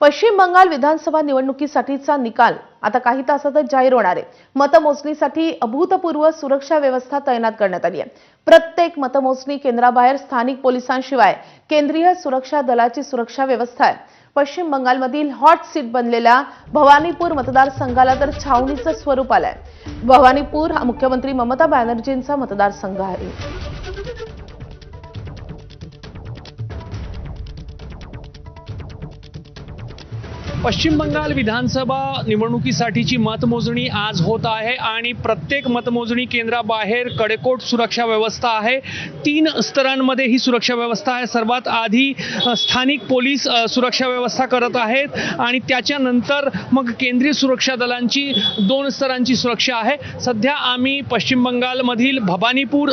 पश्चिम बंगाल विधानसभा निवडणुकीसाठीचा निकाल आता काही तासातच जाहीर होणार आहे। मतमोजणीसाठी अभूतपूर्व सुरक्षा व्यवस्था तैनात करण्यात आली आहे। प्रत्येक मतमोजणी केंद्राबाहेर स्थानिक पोलिसांशिवाय केंद्रीय सुरक्षा दलाची सुरक्षा व्यवस्था आहे। पश्चिम बंगालमधील हॉट सीट बनलेल्या भवानीपूर मतदारसंघाला तर छावणीचं स्वरूप आलंय। भवानीपूर हा मुख्यमंत्री ममता बॅनर्जींचा मतदारसंघ आहे। पश्चिम बंगाल विधानसभा निवडणुकीसाठीची मतमोजणी आज होत आहे आणि प्रत्येक मतमोजणी केंद्राबाहेर कडेकोट सुरक्षा व्यवस्था आहे। 3 स्तरांमध्ये ही सुरक्षा व्यवस्था आहे। सर्वात आधी स्थानिक पोलीस सुरक्षा व्यवस्था करत आहेत आणि त्याच्यानंतर मग केंद्रीय सुरक्षा दलांची 2 स्तरांची सुरक्षा आहे। सध्या आम्ही पश्चिम बंगालमधील भवानीपूर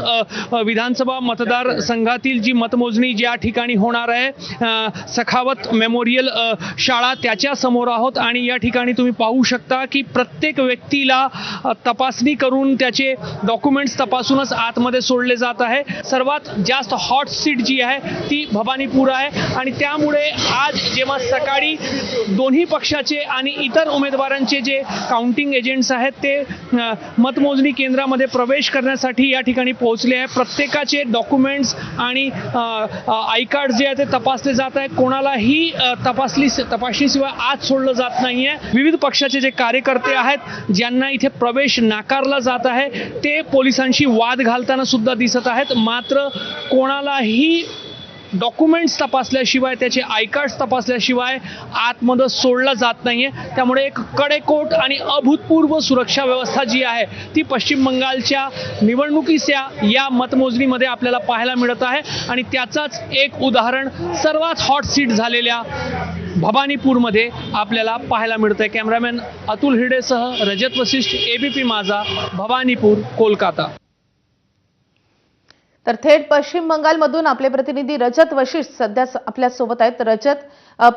विधानसभा मतदारसंघातील जी मतमोजणी ज्या ठिकाणी होणार आहे, सखावत मेमोरियल शाळा त्याच्या समोर आहोत आणि या ठिकाणी तुम्ही पाहू शकता की प्रत्येक व्यक्तीला तपासणी करून त्याचे डॉक्युमेंट्स तपासूनच आतमध्ये सोडले जात आहे। सर्वात जास्त हॉट सीट जी आहे ती भवानीपूर आहे आणि त्यामुळे आज जेव्हा सकाळी दोन्ही पक्षाचे आणि इतर उमेदवारांचे जे काउंटिंग एजंट्स आहेत ते मतमोजणी केंद्रामध्ये प्रवेश करण्यासाठी या ठिकाणी पोहोचले आहे। प्रत्येकाचे डॉक्युमेंट्स आणि आय कार्ड जे आहे ते तपासले जात आहे। कोणालाही तपासणीशिवाय आज सोडलं जात नाहीये। विविध पक्षाचे जे कार्यकर्ते आहेत ज्यांना इथे प्रवेश नाकारला जात आहे ते पोलिसांशी वाद घालताना सुद्धा दिसत आहेत। मात्र कोणालाही डॉक्युमेंट्स तपासल्याशिवाय त्याचे आय कार्ड्स तपासल्याशिवाय आतमध्ये सोडलं जात नाहीये। त्यामुळे एक कडेकोट आणि अभूतपूर्व सुरक्षा व्यवस्था जी आहे ती पश्चिम बंगालच्या निवडणुकीच्या या मतमोजणीमध्ये आपल्याला पाहायला मिळत आहे आणि त्याचाच एक उदाहरण सर्वात हॉट सीट झालेल्या भवानीपूरमध्ये आपल्याला पाहायला मिळतंय। कॅमेरामॅन अतुल हिरडेसह रजत वशिष्ठ, एबीपी माझा, भवानीपूर, कोलकाता। तर थेट पश्चिम बंगालमधून आपले प्रतिनिधी रजत वशिष्ठ सध्या आपल्या सोबत आहेत। रजत,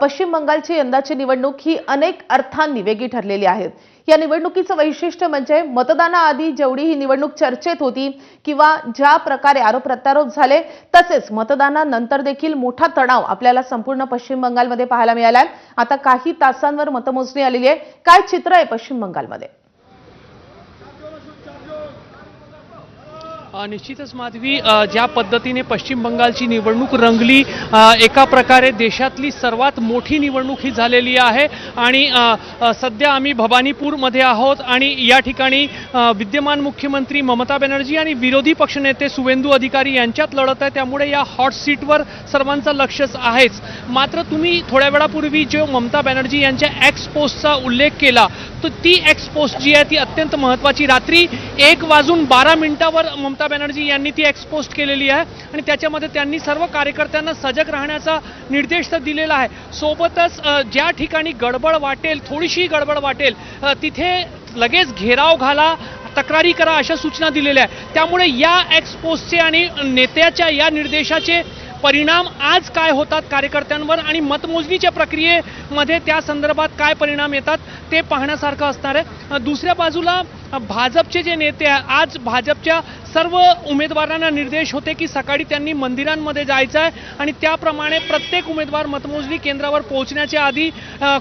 पश्चिम बंगालची यंदाची निवडणूक ही अनेक अर्थांनी वेगळी ठरलेली आहे। या निवडणुकीचं वैशिष्ट्य म्हणजे मतदानाआधी जेवढी ही निवडणूक चर्चेत होती किंवा ज्या प्रकारे आरोप प्रत्यारोप झाले, तसेच मतदानानंतर देखील मोठा तणाव आपल्याला संपूर्ण पश्चिम बंगालमध्ये पाहायला मिळाला आहे। आता काही तासांवर मतमोजणी आलेली आहे। काय चित्र आहे पश्चिम बंगालमध्ये? निश्चितच माधवी, ज्या पद्धतीने पश्चिम बंगालची निवडणूक रंगली, एका प्रकारे देशातली सर्वात मोठी निवडणूक ही झालेली आहे आणि सध्या आम्ही भवानीपूरमध्ये आहोत आणि या ठिकाणी विद्यमान मुख्यमंत्री ममता बॅनर्जी आणि विरोधी पक्षनेते शुवेंदू अधिकारी यांच्यात लढत आहे। त्यामुळे या हॉट सीटवर सर्वांचं लक्षच आहेच। मात्र तुम्ही थोड्या वेळापूर्वी जो ममता बॅनर्जी यांच्या एक्स पोस्टचा उल्लेख केला, तर ती एक्स पोस्ट जी आहे ती अत्यंत महत्त्वाची। रात्री 1:12 ममता बॅनर्जी यांनी ती एक्स पोस्ट केलेली आहे आणि त्याच्यामध्ये त्यांनी सर्व कार्यकर्त्यांना सजग राहण्याचा निर्देश तर दिलेला आहे। सोबतच ज्या ठिकाणी गडबड वाटेल, थोडीशी गडबड वाटेल, तिथे लगेच घेराव घाला, तक्रारी करा अशा सूचना दिलेल्या आहेत। त्यामुळे या एक्स पोस्टचे आणि नेत्याच्या या निर्देशाचे परिणाम आज काय होतात कार्यकर्त्यांवर आणि मतमोजणीच्या प्रक्रियेमध्ये त्या संदर्भात काय परिणाम येतात ते पाहण्यासारखं असणार आहे। दुसऱ्या बाजूला भाजपचे जे नेते आहे, आज भाजपच्या सर्व उमेदवारांना निर्देश होते की सकाळी त्यांनी मंदिरांमध्ये जायचं आहे आणि त्याप्रमाणे प्रत्येक उमेदवार मतमोजणी केंद्रावर पोहोचण्याच्या आधी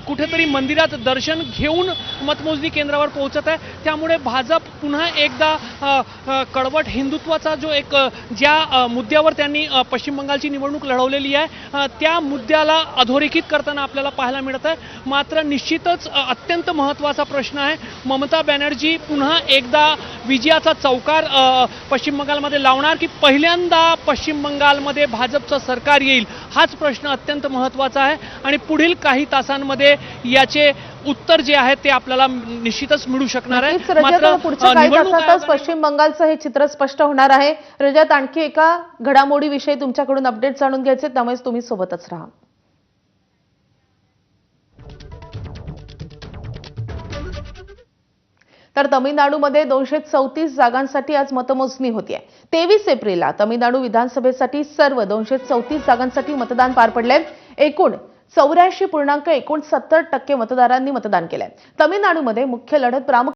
कुठेतरी मंदिरात दर्शन घेऊन मतमोजणी केंद्रावर पोहोचत आहे। त्यामुळे भाजप पुन्हा एकदा कडवट हिंदुत्वाचा जो एक ज्या मुद्द्यावर त्यांनी पश्चिम बंगालची निवडणूक लढवलेली आहे त्या मुद्द्याला अधोरेखित करताना आपल्याला पाहायला मिळत आहे। मात्र निश्चितच अत्यंत महत्त्वाचा प्रश्न आहे, ममता बॅनर्जी पुन्हा एकदा विजयाचा चौकार पश्चिम बंगालमध्ये लावणार की पहिल्यांदा पश्चिम बंगालमध्ये भाजपचं सरकार येईल, हाच प्रश्न अत्यंत महत्त्वाचा आहे आणि पुढील काही तासांमध्ये याचे उत्तर जे आहे ते आपल्याला निश्चितच मिळू शकणार आहे। मात्र पुढच्या काही तासातच पश्चिम बंगालचं हे चित्र स्पष्ट होणार आहे। रजत, आणखी एका घडामोडीविषयी तुमच्याकडून अपडेट जाणून घ्यायचे, त्यामुळे तुम्ही सोबतच राहा। तर तमिळनाडूमध्ये 234 जागांसाठी आज मतमोजणी होतीये। 23 एप्रिलला तमिळनाडू विधानसभेसाठी सर्व 234 जागांसाठी मतदान पार पडले। एकूण 84.69% मतदारांनी मतदान केलंय। तमिळनाडूमध्ये मुख्य लढत